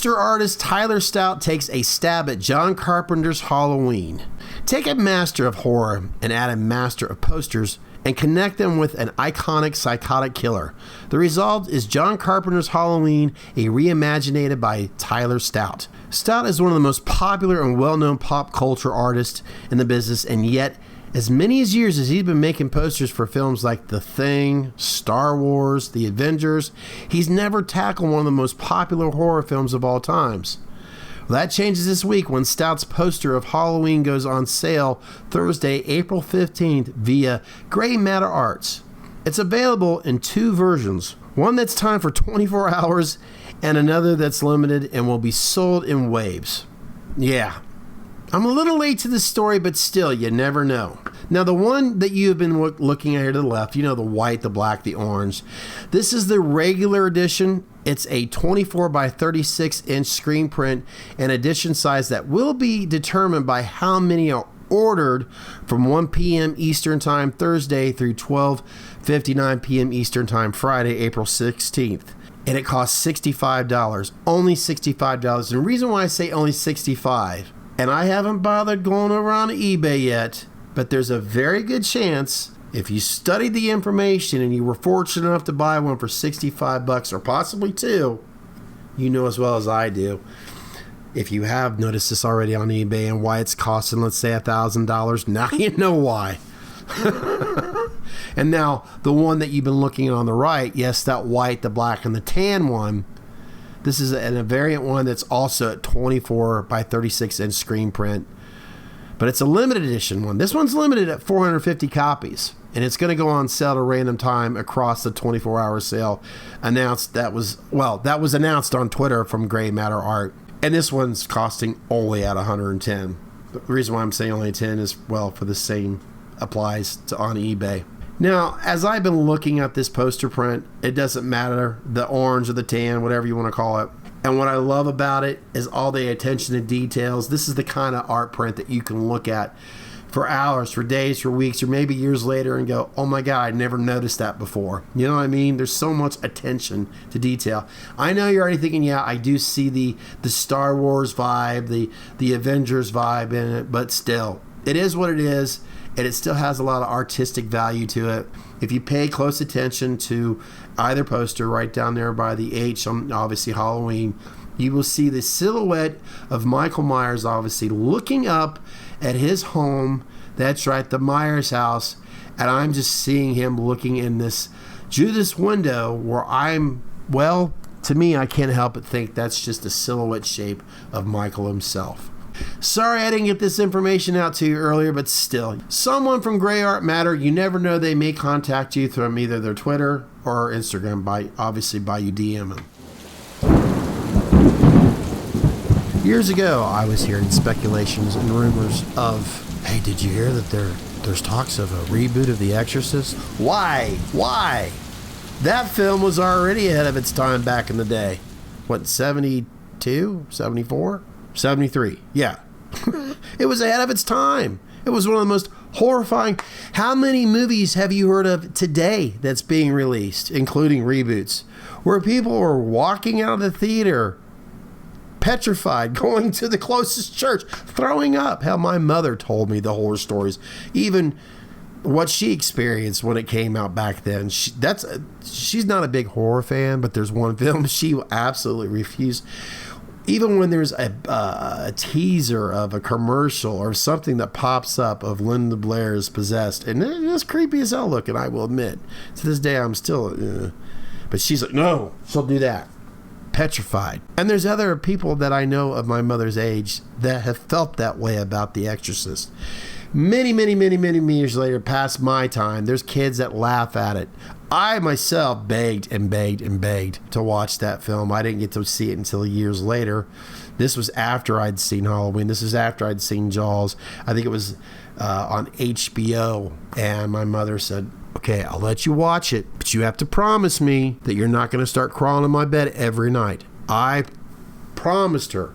Poster artist Tyler Stout takes a stab at John Carpenter's Halloween. Take a master of horror and add a master of posters and connect them with an iconic psychotic killer. The result is John Carpenter's Halloween, a reimagined by Tyler Stout. Stout is one of the most popular and well-known pop culture artists in the business, and yet as many years as he's been making posters for films like The Thing, Star Wars, The Avengers, he's never tackled one of the most popular horror films of all times. Well, that changes this week when Stout's poster of Halloween goes on sale Thursday, April 15th via Gray Matter Arts. It's available in two versions, one that's timed for 24 hours and another that's limited and will be sold in waves. Yeah. I'm a little late to this story, but still, you never know. Now, the one that you've been looking at here to the left, you know, the white, the black, the orange. This is the regular edition. It's a 24 by 36 inch screen print and edition size that will be determined by how many are ordered from 1 p.m. Eastern Time Thursday through 12:59 p.m. Eastern Time Friday, April 16th. And it costs $65. Only $65. And the reason why I say only $65, and I haven't bothered going over on eBay yet, but there's a very good chance if you studied the information and you were fortunate enough to buy one for $65 or possibly two, you know as well as I do. If you have noticed this already on eBay and why it's costing, let's say, $1,000, now you know why. And now the one that you've been looking at on the right, yes, that white, the black, and the tan one, this is a variant one that's also at 24 by 36 inch screen print, but it's a limited edition one. This one's limited at 450 copies, and it's going to go on sale at a random time across the 24-hour sale. That was announced on Twitter from Gray Matter Art, and this one's costing only at $110. The reason why I'm saying only 10 is, well, for the same applies to on eBay. Now, as I've been looking at this poster print, it doesn't matter, the orange or the tan, whatever you want to call it. And what I love about it is all the attention to details. This is the kind of art print that you can look at for hours, for days, for weeks, or maybe years later and go, oh my God, I never noticed that before. You know what I mean? There's so much attention to detail. I know you're already thinking, yeah, I do see the Star Wars vibe, the Avengers vibe in it, but still, it is what it is. And it still has a lot of artistic value to it. If you pay close attention to either poster right down there by the H on obviously Halloween, you will see the silhouette of Michael Myers obviously looking up at his home. That's right, the Myers house. And I'm just seeing him looking in this window where to me, I can't help but think that's just a silhouette shape of Michael himself. Sorry I didn't get this information out to you earlier, but still, someone from Gray Art Matter, you never know, they may contact you from either their Twitter or Instagram by you DMing. Years ago, I was hearing speculations and rumors of, hey, did you hear that there's talks of a reboot of The Exorcist? Why? That film was already ahead of its time back in the day. What, 72? 74? 73, yeah. It was ahead of its time. It was one of the most horrifying. How many movies have you heard of today that's being released, including reboots, where people are walking out of the theater petrified, going to the closest church, throwing up? Hell, my mother told me the horror stories, even what she experienced when it came out back then. She's not a big horror fan, but there's one film she will absolutely refuse. Even when there's a teaser of a commercial or something that pops up of Linda Blair's Possessed, and it's creepy as hell looking, I will admit. To this day, I'm still... but she's like, no, she'll do that. Petrified. And there's other people that I know of my mother's age that have felt that way about The Exorcist. Many years later, past my time, there's kids that laugh at it. I myself begged to watch that film. I didn't get to see it until years later. This was after I'd seen Halloween. This is after I'd seen Jaws. I think it was on HBO. And my mother said, okay, I'll let you watch it, but you have to promise me that you're not going to start crawling in my bed every night. I promised her.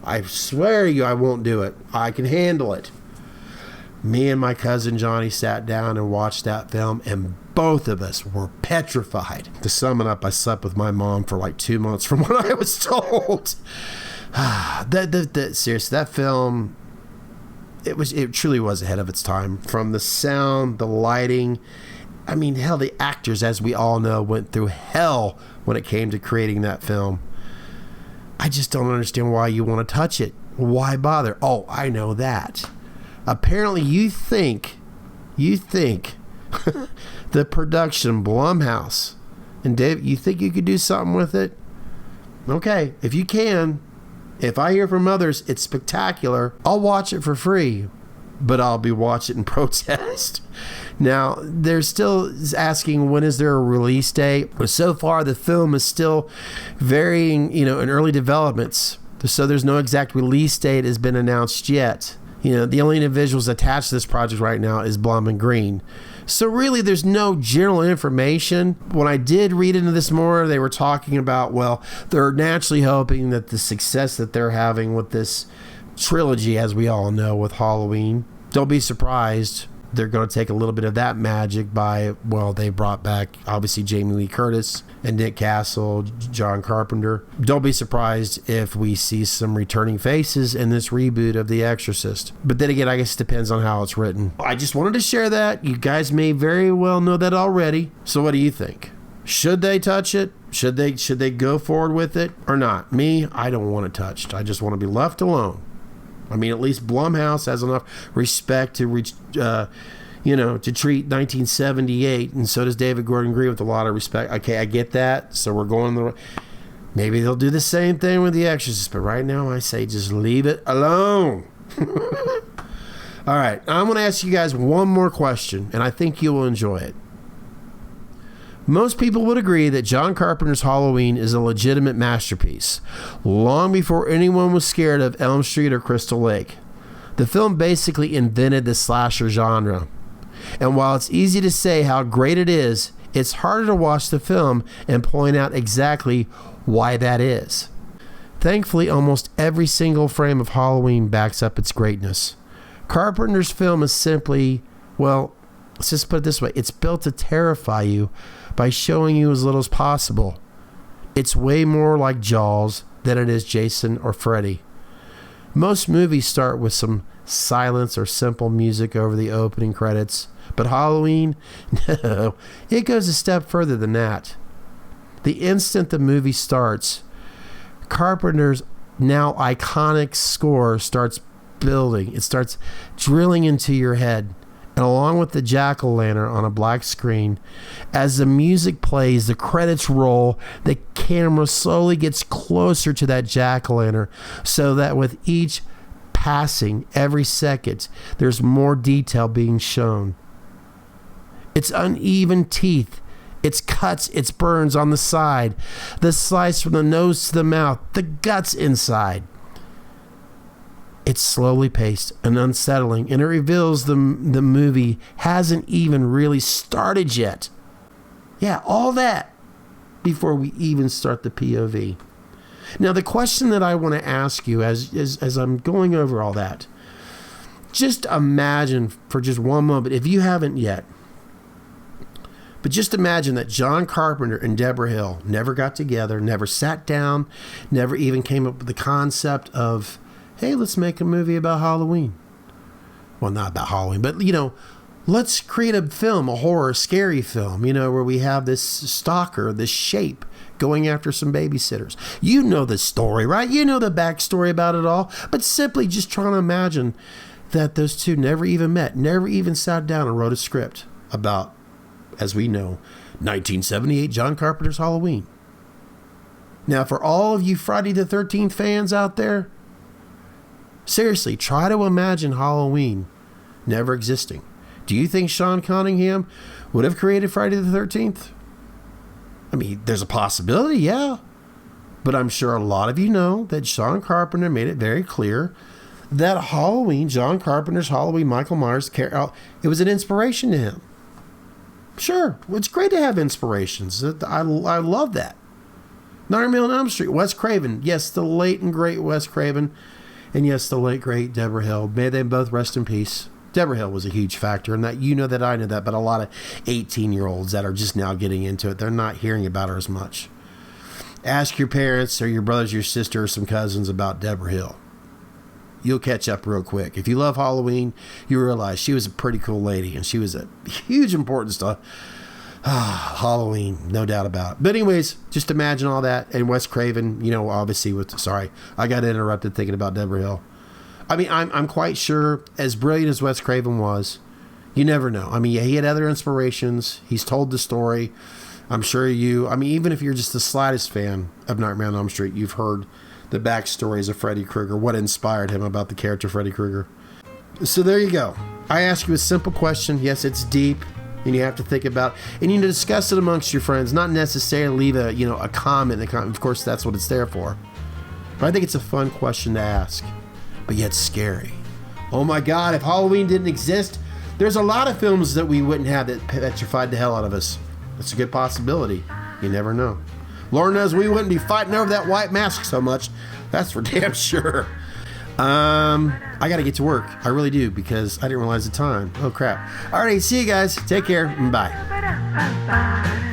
I swear to you I won't do it. I can handle it. Me and my cousin Johnny sat down and watched that film and Both of us were petrified. To sum it up, I slept with my mom for like 2 months from what I was told. Seriously, that film, it truly was ahead of its time. From the sound, the lighting. I mean, hell, the actors, as we all know, went through hell when it came to creating that film. I just don't understand why you want to touch it. Why bother? Oh, I know that. Apparently you think the production, Blumhouse, and Dave, you think you could do something with it? Okay, if you can, if I hear from others it's spectacular, I'll watch it for free, but I'll be watching in protest. Now, they're still asking when is there a release date, but so far the film is still varying, in early developments, so there's no exact release date has been announced yet. The only individuals attached to this project right now is Blum and Green. So really, there's no general information. When I did read into this more, they were talking about, well, they're naturally hoping that the success that they're having with this trilogy, as we all know, with Halloween, don't be surprised. They're going to take a little bit of that magic by, well, they brought back, obviously, Jamie Lee Curtis and Nick Castle, John Carpenter. Don't be surprised if we see some returning faces in this reboot of The Exorcist. But then again, I guess it depends on how it's written. I just wanted to share that. You guys may very well know that already. So what do you think? Should they touch it? Should they go forward with it or not? Me, I don't want it touched. I just want to be left alone. I mean, at least Blumhouse has enough respect to reach, to treat 1978, and so does David Gordon Green with a lot of respect. Okay, I get that. So we're going maybe they'll do the same thing with The Exorcist, but right now I say just leave it alone. All right, I'm going to ask you guys one more question, and I think you will enjoy it. Most people would agree that John Carpenter's Halloween is a legitimate masterpiece, long before anyone was scared of Elm Street or Crystal Lake. The film basically invented the slasher genre. And while it's easy to say how great it is, it's harder to watch the film and point out exactly why that is. Thankfully, almost every single frame of Halloween backs up its greatness. Carpenter's film is simply, well, let's just put it this way, it's built to terrify you by showing you as little as possible. It's way more like Jaws than it is Jason or Freddy. Most movies start with some silence or simple music over the opening credits, but Halloween, no, it goes a step further than that. The instant the movie starts, Carpenter's now iconic score starts building. It starts drilling into your head. And along with the jack-o'-lantern on a black screen, as the music plays, the credits roll, the camera slowly gets closer to that jack-o'-lantern so that with each passing, every second, there's more detail being shown. Its uneven teeth, its cuts, its burns on the side, the slice from the nose to the mouth, the guts inside. It's slowly paced and unsettling, and it reveals the movie hasn't even really started yet. Yeah, all that before we even start the POV. Now, the question that I want to ask you as I'm going over all that, just imagine for just one moment, if you haven't yet, but just imagine that John Carpenter and Debra Hill never got together, never sat down, never even came up with the concept of, hey, let's make a movie about Halloween. Well, not about Halloween, but, let's create a film, a horror, scary film, where we have this stalker, this shape going after some babysitters. You know the story, right? You know the backstory about it all, but simply just trying to imagine that those two never even met, never even sat down and wrote a script about, as we know, 1978 John Carpenter's Halloween. Now, for all of you Friday the 13th fans out there, seriously, try to imagine Halloween never existing. Do you think Sean Cunningham would have created Friday the 13th? I mean, there's a possibility, yeah. But I'm sure a lot of you know that John Carpenter made it very clear that Halloween, John Carpenter's Halloween, Michael Myers, it was an inspiration to him. Sure, it's great to have inspirations. I love that. Nightmare on Elm Street, Wes Craven. Yes, the late and great Wes Craven. And yes, the late, great Debra Hill. May they both rest in peace. Debra Hill was a huge factor in that. You know that, I know that, but a lot of 18-year-olds that are just now getting into it, they're not hearing about her as much. Ask your parents or your brothers, your sister, or some cousins about Debra Hill. You'll catch up real quick. If you love Halloween, you realize she was a pretty cool lady, and she was a huge importance to Halloween, no doubt about it. But anyways, just imagine all that. And Wes Craven, you know, obviously sorry, I got interrupted thinking about Debra Hill. I mean, I'm quite sure, as brilliant as Wes Craven was, you never know. I mean, yeah, he had other inspirations. He's told the story. I'm sure even if you're just the slightest fan of Nightmare on Elm Street, you've heard the backstories of Freddy Krueger, what inspired him about the character Freddy Krueger. So there you go. I ask you a simple question. Yes, it's deep, and you have to think about, and you need to discuss it amongst your friends, not necessarily leave a comment. Of course, that's what it's there for. But I think it's a fun question to ask, but yet scary. Oh my God, if Halloween didn't exist, there's a lot of films that we wouldn't have that petrified the hell out of us. That's a good possibility. You never know. Lord knows we wouldn't be fighting over that white mask so much. That's for damn sure. I got to get to work. I really do, because I didn't realize the time. Oh, crap. All right, see you guys. Take care. Bye.